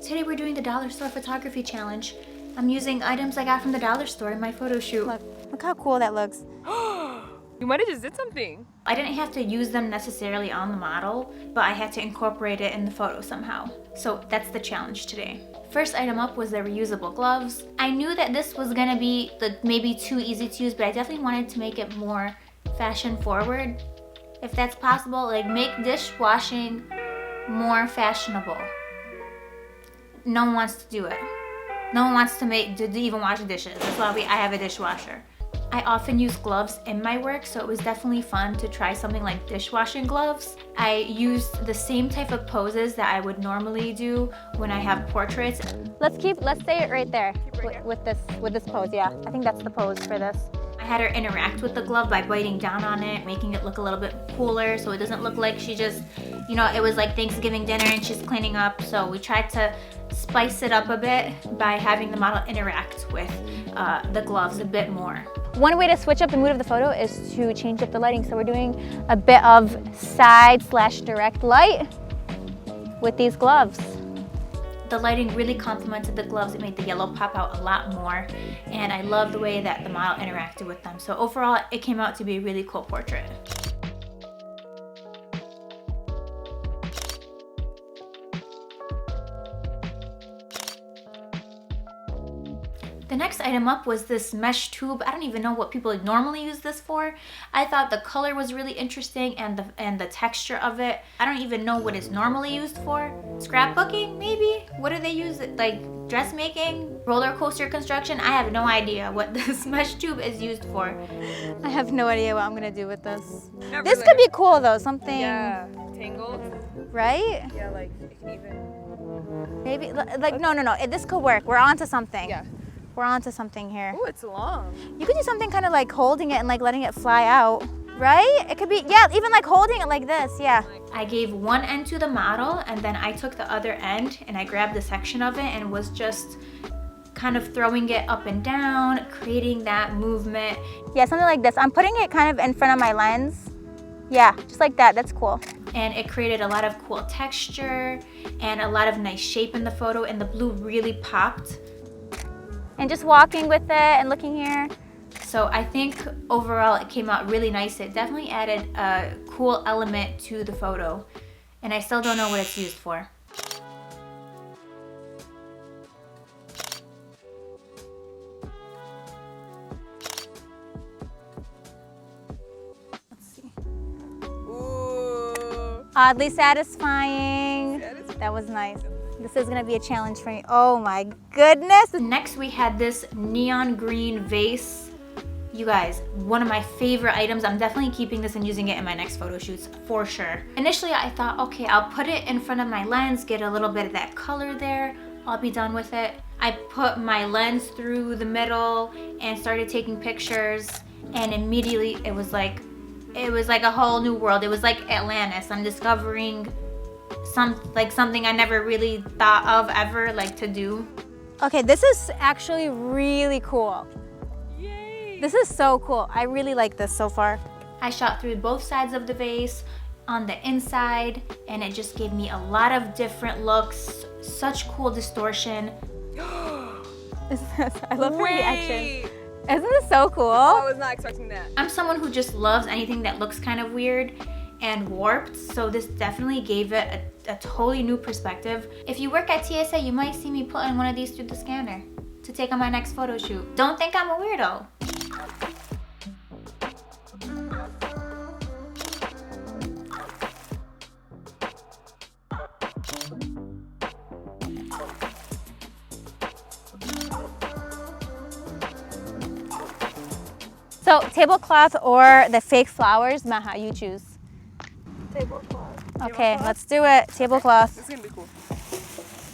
today we're doing the dollar store photography challenge. I'm using items I got from the dollar store in my photo shoot. Look how cool that looks. You might have just did something. I didn't have to use them necessarily on the model, but I had to incorporate it in the photo somehow. So that's the challenge today. First item up was the reusable gloves. I knew that this was gonna be maybe too easy to use, but I definitely wanted to make it more fashion forward. If that's possible, like make dishwashing more fashionable. No one wants to do it. No one wants to even wash dishes. That's why I have a dishwasher. I often use gloves in my work, so it was definitely fun to try something like dishwashing gloves. I used the same type of poses that I would normally do when I have portraits. Let's stay right there with this pose. Yeah, I think that's the pose for this. I had her interact with the glove by biting down on it, making it look a little bit cooler so it doesn't look like she just, you know, it was like Thanksgiving dinner and she's cleaning up. So we tried to spice it up a bit by having the model interact with the gloves a bit more. One way to switch up the mood of the photo is to change up the lighting. So we're doing a bit of side/direct light with these gloves. The lighting really complemented the gloves. It made the yellow pop out a lot more. And I love the way that the model interacted with them. So overall, it came out to be a really cool portrait. The next item up was this mesh tube. I don't even know what people normally use this for. I thought the color was really interesting and the texture of it. I don't even know what it's normally used for. Scrapbooking, maybe? What do they use it, like dressmaking? Roller coaster construction? I have no idea what this mesh tube is used for. I have no idea what I'm gonna do with this. Not This really. could be cool though, something, Yeah, tangled. right? Yeah, like it can even. Maybe, like, no, this could work. We're onto something. Yeah. We're onto something here. Oh, it's long. You could do something kind of like holding it and like letting it fly out, right? It could be, yeah, even like holding it like this, yeah. I gave one end to the model and then I took the other end and I grabbed a section of it and was just kind of throwing it up and down, creating that movement. Yeah, something like this. I'm putting it kind of in front of my lens. Yeah, just like that, that's cool. And it created a lot of cool texture and a lot of nice shape in the photo, and the blue really popped. And just walking with it and looking here. So I think overall it came out really nice. It definitely added a cool element to the photo. And I still don't know what it's used for. Let's see. Ooh. Oddly satisfying. Satisfying. That was nice. This is gonna be a challenge for me. Oh my goodness. Next we had this neon green vase. You guys, one of my favorite items. I'm definitely keeping this and using it in my next photo shoots for sure. Initially I thought, okay, I'll put it in front of my lens, get a little bit of that color there. I'll be done with it. I put my lens through the middle and started taking pictures, and immediately it was like a whole new world. It was like Atlantis. I'm discovering something I never really thought of ever to do. Okay, this is actually really cool. Yay. This is so cool. I really like this so far. I shot through both sides of the vase on the inside, and it just gave me a lot of different looks, such cool distortion. I love her reaction. Wait. Isn't this so cool? Oh, I was not expecting that. I'm someone who just loves anything that looks kind of weird and warped, so this definitely gave it a totally new perspective. If you work at TSA, you might see me putting one of these through the scanner to take on my next photo shoot. Don't think I'm a weirdo. So tablecloth or the fake flowers, Maha, you choose. Tablecloth. Okay, let's do it. Tablecloth. This is gonna be cool.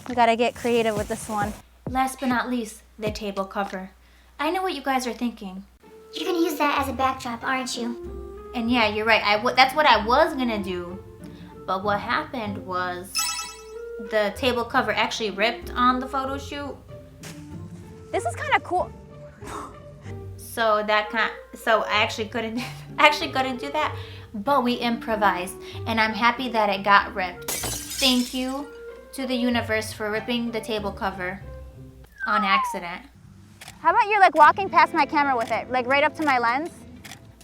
We gotta get creative with this one. Last but not least, the table cover. I know what you guys are thinking. You're gonna use that as a backdrop, aren't you? And yeah, you're right. That's what I was gonna do. But what happened was the table cover actually ripped on the photo shoot. This is kind of cool. So I actually couldn't do that. But we improvised, and I'm happy that it got ripped. Thank you to the universe for ripping the table cover on accident. How about you're like walking past my camera with it, like right up to my lens?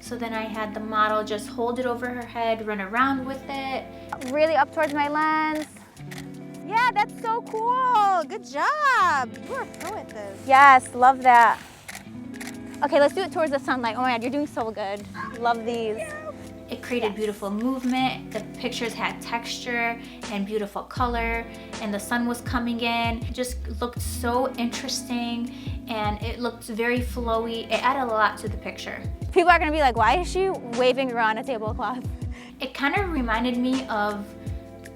So then I had the model just hold it over her head, run around with it. Really up towards my lens. Yeah, that's so cool. Good job. You are pro at this. Yes, love that. Okay, let's do it towards the sunlight. Oh my God, you're doing so good. Love these. It created beautiful movement. The pictures had texture and beautiful color, and the sun was coming in. It just looked so interesting, and it looked very flowy. It added a lot to the picture. People are gonna be like, why is she waving around a tablecloth? It kind of reminded me of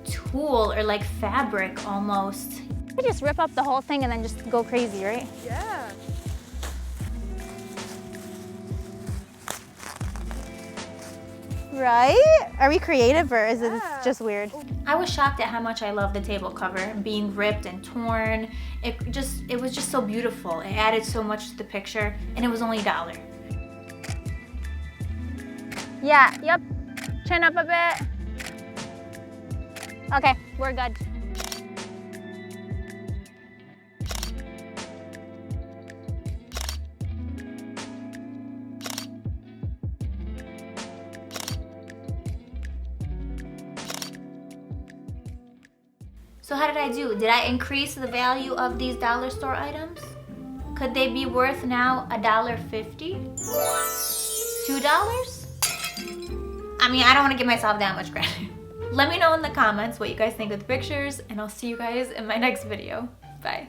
tulle or like fabric almost. You just rip up the whole thing and then just go crazy, right? Yeah. Right? Are we creative or is it just weird? I was shocked at how much I loved the table cover being ripped and torn. It was just so beautiful. It added so much to the picture, and it was only $1. Yeah, yep. Chin up a bit. Okay, we're good. So how did I do? Did I increase the value of these dollar store items? Could they be worth now $1.50? $2? I mean, I don't want to give myself that much credit. Let me know in the comments what you guys think of the pictures, and I'll see you guys in my next video. Bye.